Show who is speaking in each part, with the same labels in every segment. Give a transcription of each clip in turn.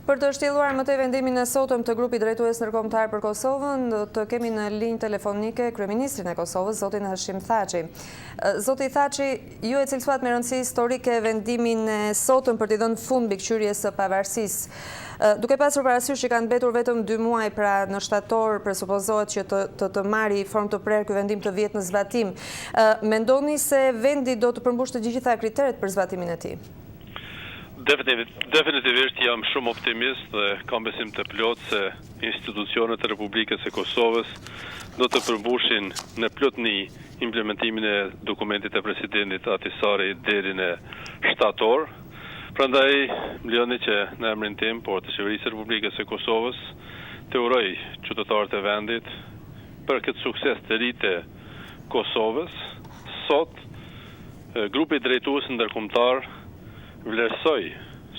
Speaker 1: Për të shtjelluar më tej vendimin e sotëm të grupit drejtues ndërkombëtar për Kosovën, do të kemi në linjë telefonike kryeministrin e Kosovës, zotin Hashim Thaçi. Zoti Thaçi, ju e cilësuat me rëndësi historike vendimin e sotëm për t'i dhënë fund mbikëqyrjes së pavarësisë. Duke pasur parasysh që kanë mbetur vetëm 2 muaj, pra në shtator presupozohet që të marrë formë të prerë ky vendim të vjetë në zbatim. Mendoni se vendi do të përmbush të gjitha kriteret për zbatimin e tij?
Speaker 2: Definitivisht jam shumë optimist dhe kam besim të plotë se institucionet e Republikës së Kosovës do të përmbushin në plotëni implementimin e dokumentit të presidentit Ahtisaari deri në shtator. Prandaj më lejoni që në emrin tim, por të Qeverisë së Republikës së Kosovës, të uroj qytetarët e vendit për këtë sukses të ri të Kosovës. Sot grupi drejtues ndërkombëtar vlerësoj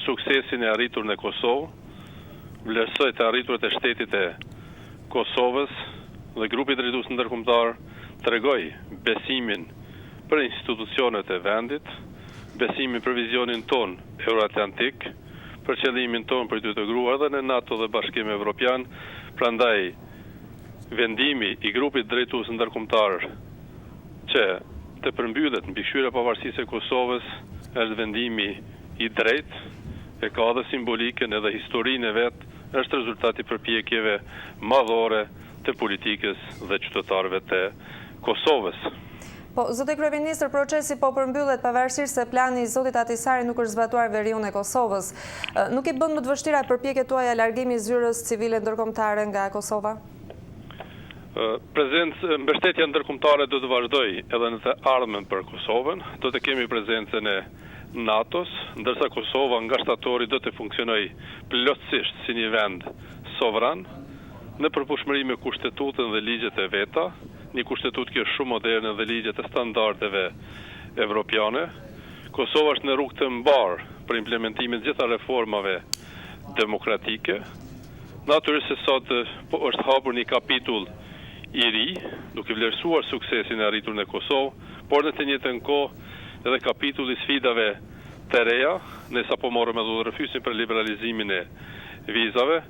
Speaker 2: suksesin e arritur në Kosovë, vlerësoj të arriturat e shtetit e Kosovës dhe grupi drejtues ndërkombëtar tregoj besimin për institucionet e vendit, besimin për vizionin ton euroatlantik, për qëllimin ton për të integruar edhe në NATO dhe Bashkimin Evropian. Prandaj vendimi i grupit drejtues ndërkombëtar që të përmbyllet mbikëqyrja e pavarësisë së Kosovës është vendimi i drejt, e ka dhe simbolikën edhe historinë e vetë, është rezultati përpjekjeve madhore të politikës dhe qytetarëve të Kosovës.
Speaker 1: Po, zotë kryeministër, procesi po përmbyllet pavarësisht se plani i zotit Ahtisaari nuk është zbatuar veriun e Kosovës. Nuk i bën më të vështira përpjekjet tuaja largimi i zyrës civile ndërkombëtare nga Kosova?
Speaker 2: Mbështetja ndërkombëtare do të vazhdoj edhe në të ardhmen për Kosovën, do të kemi prezencën e NATO-s, ndërsa Kosova nga shtatori do të funksionoj plotësisht si një vend sovran, në përputhshmëri me kushtetutën dhe ligjet e veta, një kushtetutë që është shumë moderne dhe ligjet e standardeve evropiane. Kosova është në rrugë të mbarë për implementimin të gjitha reformave demokratike. Natyrisht se sot është hapur një kapitull i ri, duke vlerësuar suksesin e arritur në Kosovë, por në të njëjtën kohë edhe kapitulli sfidave të reja, ne sapo morëm edhe refusin për liberalizimin e vizave.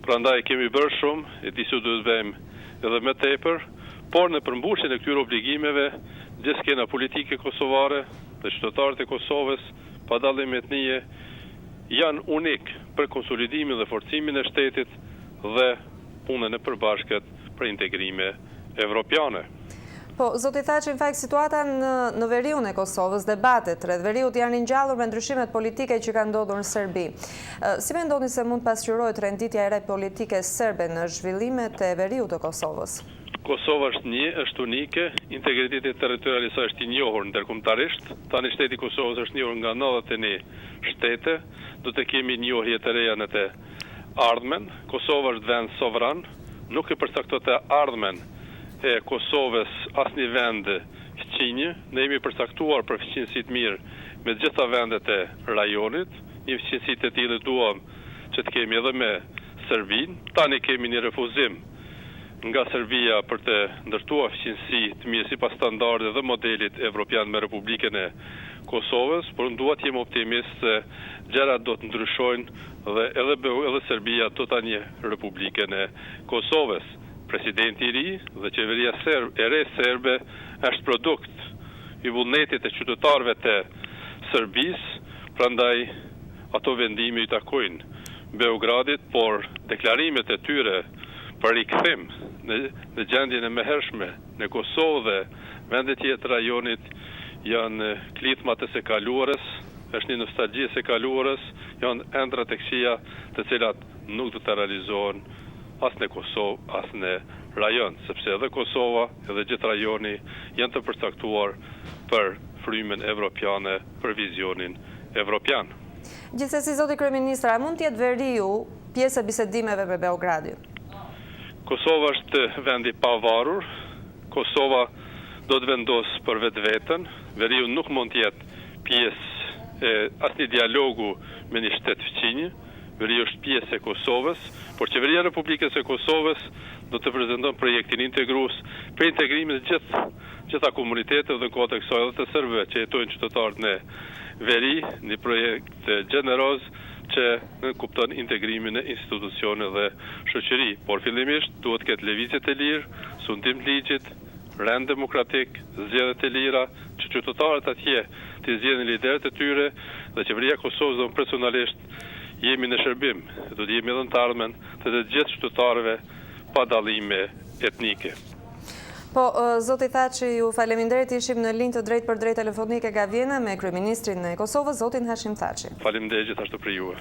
Speaker 2: Prandaj kemi bërë shumë, e di se duhet bëjmë edhe më tepër, por në përmbushjen e këtyre obligimeve, gjithë skena politike kosovare dhe qytetarët e Kosovës, pa dallim etnie, janë unik për konsolidimin dhe forcimin e shtetit dhe punën e përbashkët për integrime evropiane.
Speaker 1: Po, zoti Thaçi, në fakt situata në veriun e Kosovës, debatet rreth veriut janë ngjallur me ndryshimet politike që kanë ndodhur në Serbi. Si mendoni se mund pasqyrohet renditja e re politike serbe në zhvillimet e veriut të Kosovës?
Speaker 2: Kosova është unike, integriteti territorial i saj është i njohur ndërkombëtarisht. Tani shteti i Kosovës është njohur nga 91 shtete, do të kemi njohje të reja në të ardhmen. Kosova është vend sovran, nuk e përcakton të ardhmen e Kosovës asnjë vend fqinjë. Ne jemi përcaktuar për fqinjësi të mirë me të gjitha vendet e rajonit. Një fqinjësi të tillë duam që të kemi edhe me Serbinë. Tani kemi një refuzim nga Serbia për të ndërtuar fqinjësi të mirë sipas standardeve dhe modelit evropian me Republikën e Kosovës, por unë dua të jem optimist se gjërat do të ndryshojnë dhe edhe Serbia do ta njeh Republikën e Kosovës. Presidenti i ri dhe qeveria e re serbe është produkt i vullnetit të qytetarëve të Serbisë, prandaj ato vendime i takojnë Beogradit, por deklarimet e tyre për rikthim në gjendjen e mëhershme në Kosovë dhe vende tjetër rajonit janë klithma të së kaluarës, është një nostalgji e kaluarës, janë ëndra të këqija të cilat nuk do të realizohen as në Kosovë, as në rajon, sepse edhe Kosova, edhe gjithë rajoni janë të përcaktuar për frymën evropiane, për vizionin evropian.
Speaker 1: Gjithsesi, zoti kryeministër, a mund të jetë veriu pjesë e bisedimeve me Beogradin?
Speaker 2: Kosova është vend i pavarur. Kosova do të vendos për vetveten. Veriu nuk mund të jetë pjesë e asnjë dialogu me një shtet fqinjë. Veriu është pjesë e Kosovës, por qeveria e Republikës së Kosovës do të prezanton projektin integrues për integrimin e gjitha komunitetet dhe kohët e kësaj edhe të serbëve që jetojnë qytetarët në veri, një projekt gjeneroz që kupton integrimin e institucione dhe shoqëri. Por fillimisht duhet ketë lëvizje të lirë, sundim të ligjit, rend demokratik, zgjedhje të lira, që qytetarët atje të zgjedhin liderët e tyre dhe qeveria e Kosovës dhe personalisht jemi në shërbim, do të jemi edhe në të ardhmen të gjithë qytetarëve pa dallime etnike.
Speaker 1: Po, zoti Thaçi, ju faleminderit, ishim në linjë të drejtë për drejtë telefonike nga Vjena me kryeministrin e Kosovës, zotin Hashim Thaçi.
Speaker 2: Faleminderit gjithashtu për juve.